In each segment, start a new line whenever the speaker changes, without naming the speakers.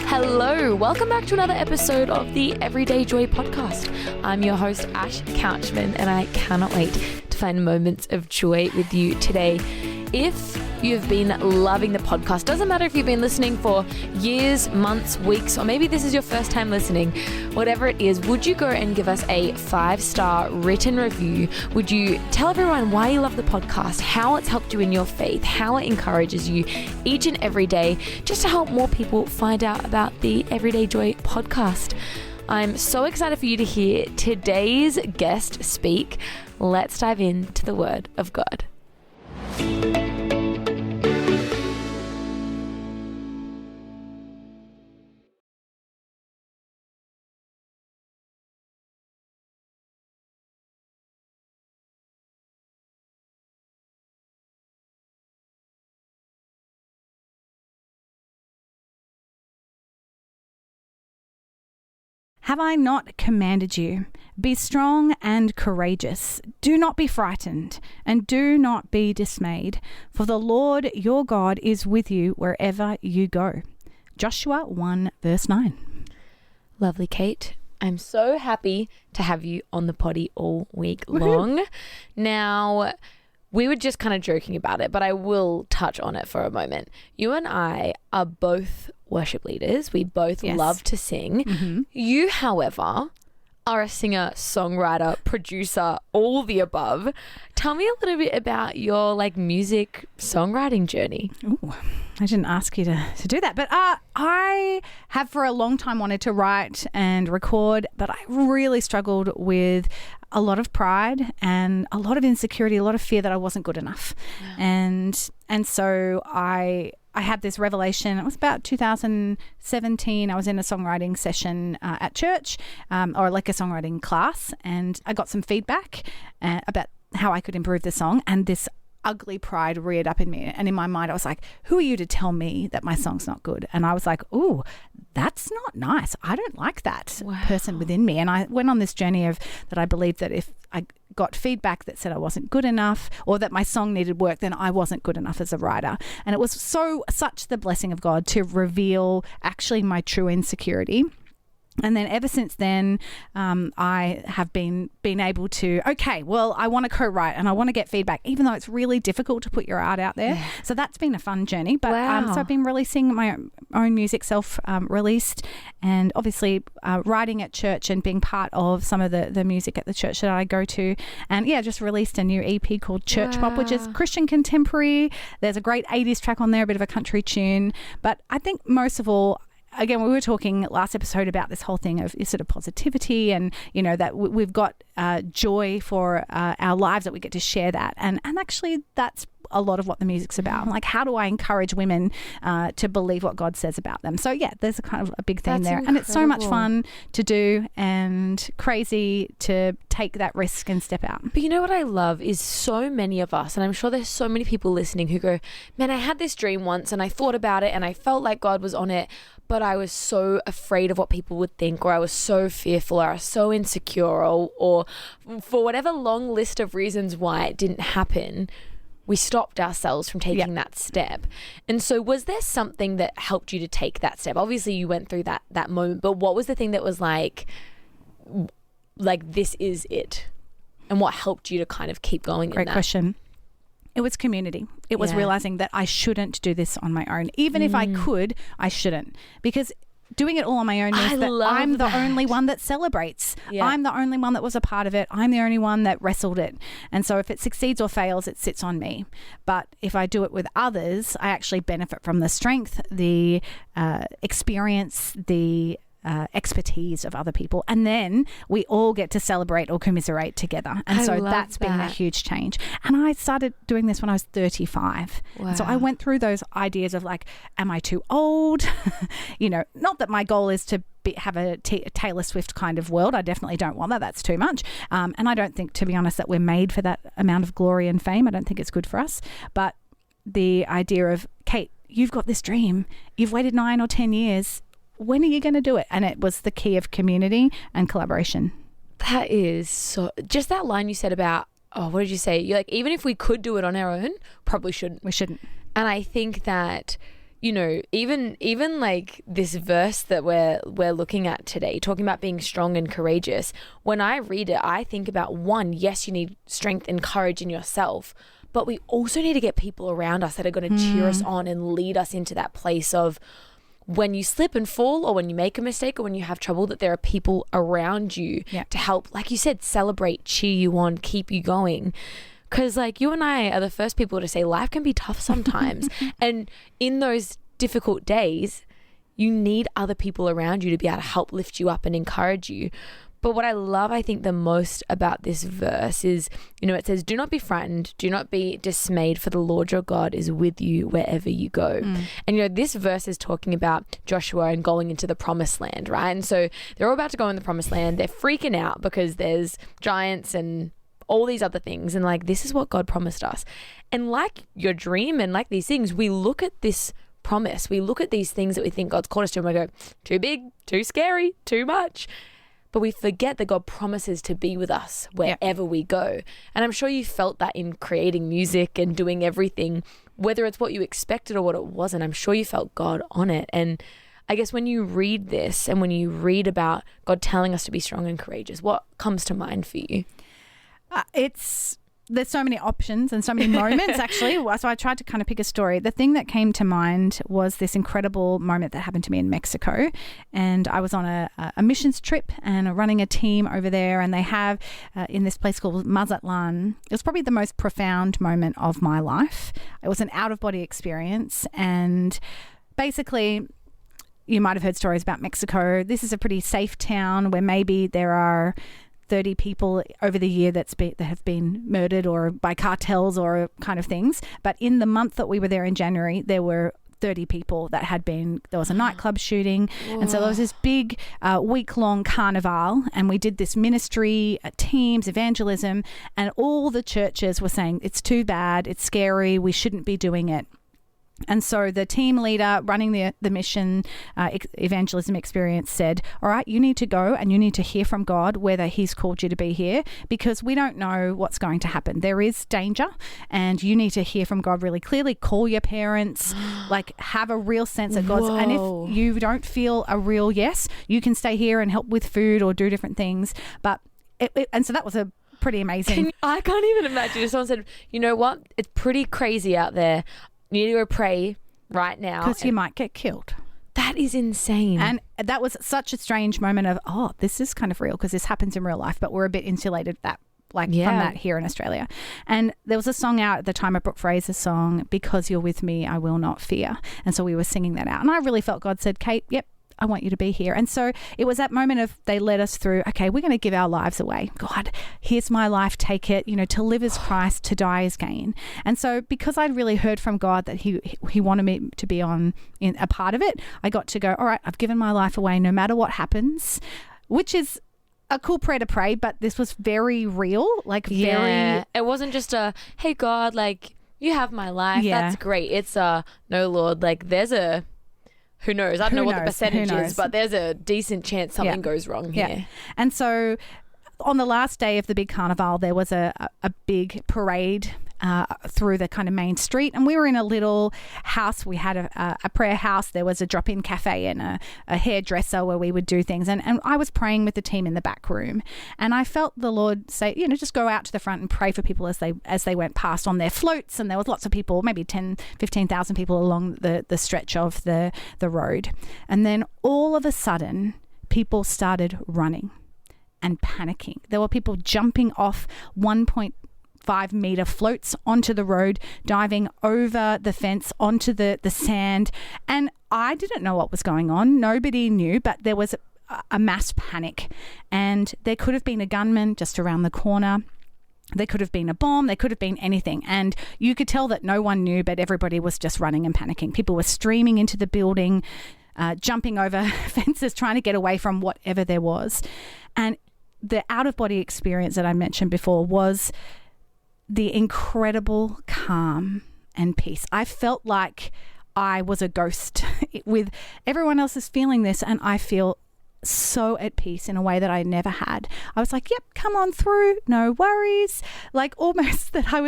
Hello, welcome back to another episode of the Everyday Joy podcast. I'm your host, Ash Couchman, and I cannot wait to find moments of joy with you today. If you've been loving the podcast, doesn't matter if you've been listening for years, months, weeks, or maybe this is your first time listening, whatever it is, would you go and give us a 5-star written review? Would you tell everyone why you love the podcast, how it's helped you in your faith, how it encourages you each and every day, just to help more people find out about the Everyday Joy podcast? I'm so excited for you to hear today's guest speak. Let's dive into the Word of God.
Have I not commanded you? Be strong and courageous. Do not be frightened, and do not be dismayed, for the Lord your God is with you wherever you go. Joshua 1 verse 9.
Lovely, Kate. I'm so happy to have you on the potty all week long. Now, we were just kind of joking about it, but I will touch on it for a moment. You and I are both worship leaders. We both love to sing. Mm-hmm. You, however, are a singer, songwriter, producer, all the above. Tell me a little bit about your music songwriting journey.
Ooh, I didn't ask you to do that, but I have for a long time wanted to write and record, but I really struggled with a lot of pride and a lot of insecurity, a lot of fear that I wasn't good enough. Yeah. And so I had this revelation. It was about 2017. I was in a songwriting session at church, or a songwriting class, and I got some feedback about how I could improve the song, and this ugly pride reared up in me. And in my mind, I was like, who are you to tell me that my song's not good? And I was like, ooh, that's not nice. I don't like that person within me. And I went on this journey of that I believed that if I got feedback that said I wasn't good enough or that my song needed work, then I wasn't good enough as a writer. And it was such the blessing of God to reveal actually my true insecurity. And then ever since then, I have been able to, I want to co-write and I want to get feedback, even though it's really difficult to put your art out there. Yeah. So that's been a fun journey. But so I've been releasing my own music, self-released, and obviously writing at church and being part of some of the music at the church that I go to. And just released a new EP called Church Pop, which is Christian contemporary. There's a great 80s track on there, a bit of a country tune. But I think most of all, again, we were talking last episode about this whole thing of sort of positivity and, that we've got joy for our lives, that we get to share that. And actually that's a lot of what the music's about. Like, how do I encourage women to believe what God says about them? So there's a kind of a big theme there. Incredible. And it's so much fun to do and crazy to take that risk and step out.
But you know what I love is so many of us, and I'm sure there's so many people listening who go, man, I had this dream once and I thought about it and I felt like God was on it, but I was so afraid of what people would think, or I was so fearful, or I was so insecure, or for whatever long list of reasons why it didn't happen, we stopped ourselves from taking that step. And so was there something that helped you to take that step? Obviously you went through that moment, but what was the thing that was like this is it? And what helped you to kind of keep going?
Great question. It was community. It was realizing that I shouldn't do this on my own. Even if I could, I shouldn't. Because doing it all on my own means that I'm the only one that celebrates. Yeah. I'm the only one that was a part of it. I'm the only one that wrestled it. And so if it succeeds or fails, it sits on me. But if I do it with others, I actually benefit from the strength, the experience, the expertise of other people, and then we all get to celebrate or commiserate together. And so that's been a huge change. And I started doing this when I was 35. Wow. So I went through those ideas of am I too old? Not that my goal is to have a Taylor Swift kind of world. I definitely don't want that. That's too much. And I don't think, to be honest, that we're made for that amount of glory and fame. I don't think it's good for us. But the idea of, Kate, you've got this dream. You've waited 9 or 10 years. When are you going to do it? And it was the key of community and collaboration.
That is so, just that line you said about what did you say? You're like, even if we could do it on our own, probably shouldn't.
We shouldn't.
And I think that, you know, even like this verse that we're looking at today, talking about being strong and courageous, when I read it, I think about, one, yes, you need strength and courage in yourself, but we also need to get people around us that are going to cheer us on and lead us into that place of, when you slip and fall, or when you make a mistake, or when you have trouble, that there are people around you to help, like you said, celebrate, cheer you on, keep you going. Because like you and I are the first people to say life can be tough sometimes. And in those difficult days, you need other people around you to be able to help lift you up and encourage you. But what I love, I think, the most about this verse is, you know, it says, do not be frightened, do not be dismayed, for the Lord your God is with you wherever you go. And, you know, this verse is talking about Joshua and going into the promised land, right? And so they're all about to go in the promised land. They're freaking out because there's giants and all these other things. And like, this is what God promised us. And like your dream and like these things, we look at this promise. We look at these things that we think God's called us to, and we go, too big, too scary, too much. But we forget that God promises to be with us wherever we go. And I'm sure you felt that in creating music and doing everything, whether it's what you expected or what it wasn't. I'm sure you felt God on it. And I guess when you read this and when you read about God telling us to be strong and courageous, what comes to mind for you?
There's so many options and so many moments, actually. So I tried to kind of pick a story. The thing that came to mind was this incredible moment that happened to me in Mexico. And I was on a missions trip and running a team over there. And they have in this place called Mazatlan. It was probably the most profound moment of my life. It was an out-of-body experience. And basically, you might have heard stories about Mexico. This is a pretty safe town where maybe there are 30 people over the year that have been murdered or by cartels or kind of things. But in the month that we were there in January, there were 30 people that there was a nightclub shooting. Whoa. And so there was this big week-long carnival, and we did this ministry, teams, evangelism, and all the churches were saying, it's too bad, it's scary, we shouldn't be doing it. And so the team leader running the mission evangelism experience said, all right, you need to go and you need to hear from God whether he's called you to be here, because we don't know what's going to happen. There is danger and you need to hear from God really clearly. Call your parents, like have a real sense of God's. And if you don't feel a real yes, you can stay here and help with food or do different things. But and so that was a pretty amazing.
I can't even imagine if someone said, you know what, it's pretty crazy out there. You need to go pray right now.
Because you might get killed.
That is insane.
And that was such a strange moment of, this is kind of real because this happens in real life, but we're a bit insulated from that here in Australia. And there was a song out at the time, a Brooke Fraser song, Because You're With Me, I Will Not Fear. And so we were singing that out. And I really felt God said, Kate, yep, I want you to be here. And so it was that moment of they led us through, okay, we're going to give our lives away. God, here's my life, take it. You know, to live is Christ, to die is gain. And so because I'd really heard from God that he wanted me to be in a part of it, I got to go, all right, I've given my life away no matter what happens, which is a cool prayer to pray, but this was very real, very...
It wasn't just hey God, like you have my life, that's great. It's no Lord, like there's a... Who knows? I don't know what the percentage is, but there's a decent chance something goes wrong here.
Yeah. And so on the last day of the big carnival, there was a big parade through the kind of main street, and we were in a little house. We had a prayer house. There was a drop-in cafe and a hairdresser where we would do things, and I was praying with the team in the back room, and I felt the Lord say, you know, just go out to the front and pray for people as they went past on their floats. And there was lots of people, maybe 15,000 people along the stretch of the road. And then all of a sudden people started running and panicking. There were people jumping off 1.5 meter floats onto the road, diving over the fence onto the sand. And I didn't know what was going on. Nobody knew, but there was a mass panic. And there could have been a gunman just around the corner. There could have been a bomb. There could have been anything. And you could tell that no one knew, but everybody was just running and panicking. People were streaming into the building, jumping over fences, trying to get away from whatever there was. And the out-of-body experience that I mentioned before was the incredible calm and peace. I felt like I was a ghost with everyone else is feeling this, and I feel so at peace in a way that I never had. I was like, yep, come on through, no worries. Like almost that I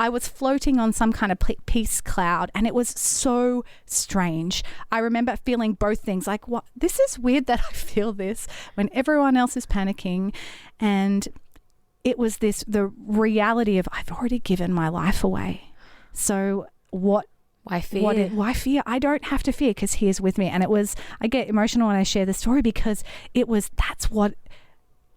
was floating on some kind of peace cloud, and it was so strange. I remember feeling both things, like, what? This is weird that I feel this when everyone else is panicking. And it was the reality of, I've already given my life away. So what?
Why fear?
Why fear? I don't have to fear because he is with me. And I get emotional when I share the story, because that's what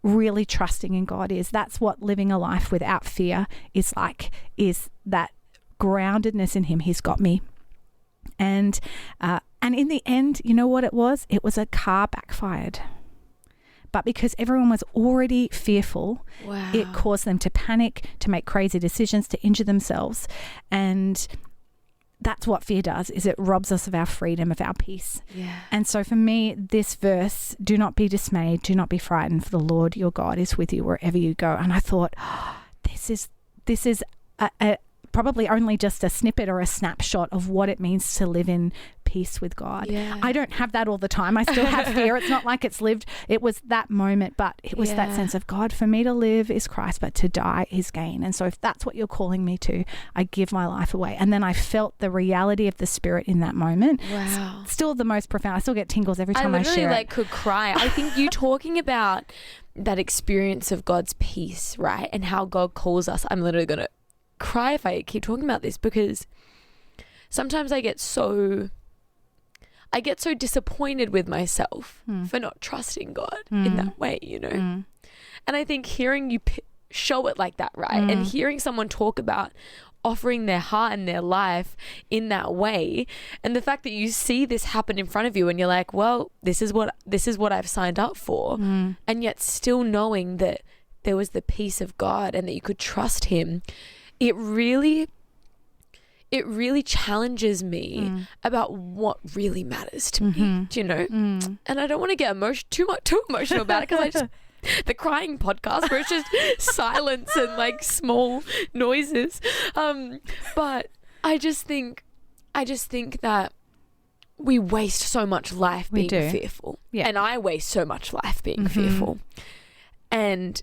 really trusting in God is. That's what living a life without fear is like, is that groundedness in him. He's got me. And in the end, you know what it was? It was a car backfired. But because everyone was already fearful,
wow,
it caused them to panic, to make crazy decisions, to injure themselves. And that's what fear does, is it robs us of our freedom, of our peace.
Yeah.
And so for me, this verse, do not be dismayed, do not be frightened, for the Lord your God is with you wherever you go. And I thought, this is a probably only just a snippet or a snapshot of what it means to live in peace with God.
Yeah.
I don't have that all the time. I still have fear. It's not like it's lived. It was that moment, but it was that sense of, God, for me to live is Christ, but to die is gain. And so if that's what you're calling me to, I give my life away. And then I felt the reality of the Spirit in that moment.
Wow.
Still the most profound. I still get tingles every time I share it.
I literally could cry. I think you talking about that experience of God's peace, right? And how God calls us. I'm literally going to cry if I keep talking about this, because sometimes I get so disappointed with myself for not trusting God in that way, you know. And I think hearing you show it like that, right, and hearing someone talk about offering their heart and their life in that way, and the fact that you see this happen in front of you and you're like, well, this is what I've signed up for, and yet still knowing that there was the peace of God and that you could trust him, it really challenges me about what really matters to me, do you know? And I don't want to get too emotional about it, because I just the crying podcast where it's just silence and like small noises. But I just think that we waste so much life being fearful. Yeah. And I waste so much life being fearful. And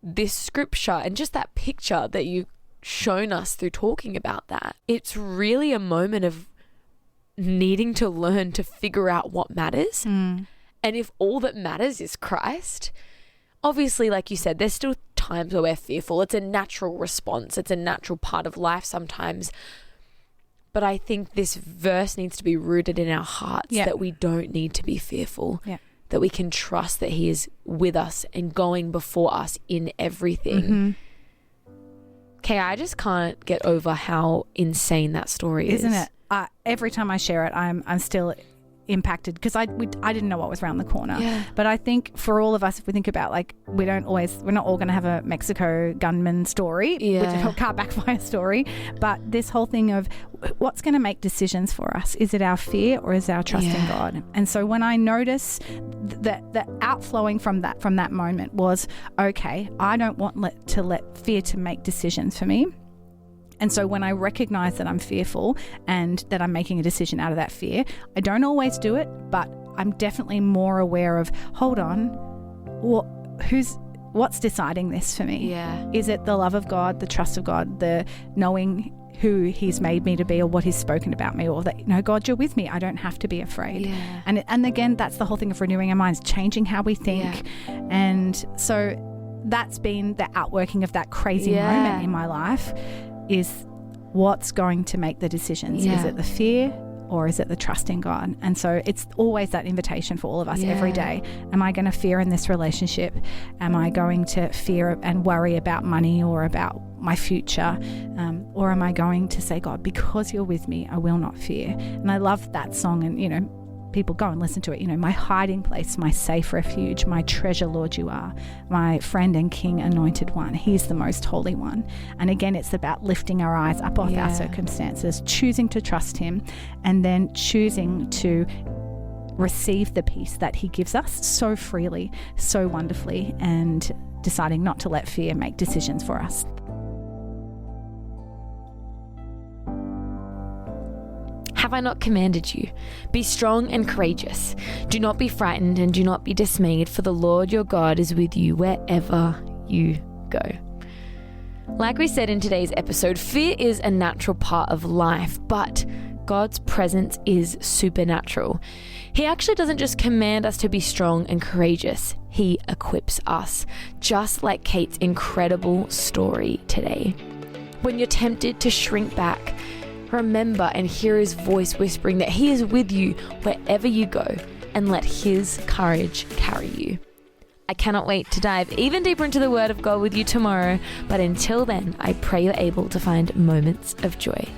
this scripture and just that picture that you've shown us through talking about that, it's really a moment of needing to learn to figure out what matters. And if all that matters is Christ, obviously, like you said, there's still times where we're fearful. It's a natural response. It's a natural part of life sometimes. But I think this verse needs to be rooted in our hearts, that we don't need to be fearful, that we can trust that he is with us and going before us in everything. Okay, I just can't get over how insane that story is.
Isn't it? Every time I share it, I'm still impacted, because I didn't know what was around the corner. But I think for all of us, if we think about, like, we're not all going to have a Mexico gunman story, which is a car backfire story, but this whole thing of what's going to make decisions for us. Is it our fear or is it our trust in God? And so when I notice that the outflowing from that moment was, okay, I don't want to let fear to make decisions for me. And so when I recognize that I'm fearful and that I'm making a decision out of that fear, I don't always do it, but I'm definitely more aware of, hold on, what's deciding this for me? Is it the love of God, the trust of God, the knowing who he's made me to be or what he's spoken about me, or that, God, you're with me. I don't have to be afraid. And again, that's the whole thing of renewing our minds, changing how we think. And so that's been the outworking of that crazy moment in my life, is what's going to make the decisions. Is it the fear or is it the trust in God? And so it's always that invitation for all of us every day. Am I going to fear in this relationship? Am I going to fear and worry about money or about my future? Or am I going to say, God, because you're with me, I will not fear? And I love that song, and people go and listen to it. My hiding place, my safe refuge, my treasure, Lord, you are my friend and King, anointed one. He's the most holy one. And again, it's about lifting our eyes up off our circumstances, choosing to trust him, and then choosing to receive the peace that he gives us so freely, so wonderfully, and deciding not to let fear make decisions for us.
Have I not commanded you? Be strong and courageous. Do not be frightened and do not be dismayed, for the Lord your God is with you wherever you go. Like we said in today's episode, fear is a natural part of life, but God's presence is supernatural. He actually doesn't just command us to be strong and courageous. He equips us, just like Kate's incredible story today. When you're tempted to shrink back, remember and hear his voice whispering that he is with you wherever you go, and let his courage carry you. I cannot wait to dive even deeper into the Word of God with you tomorrow, but until then, I pray you're able to find moments of joy.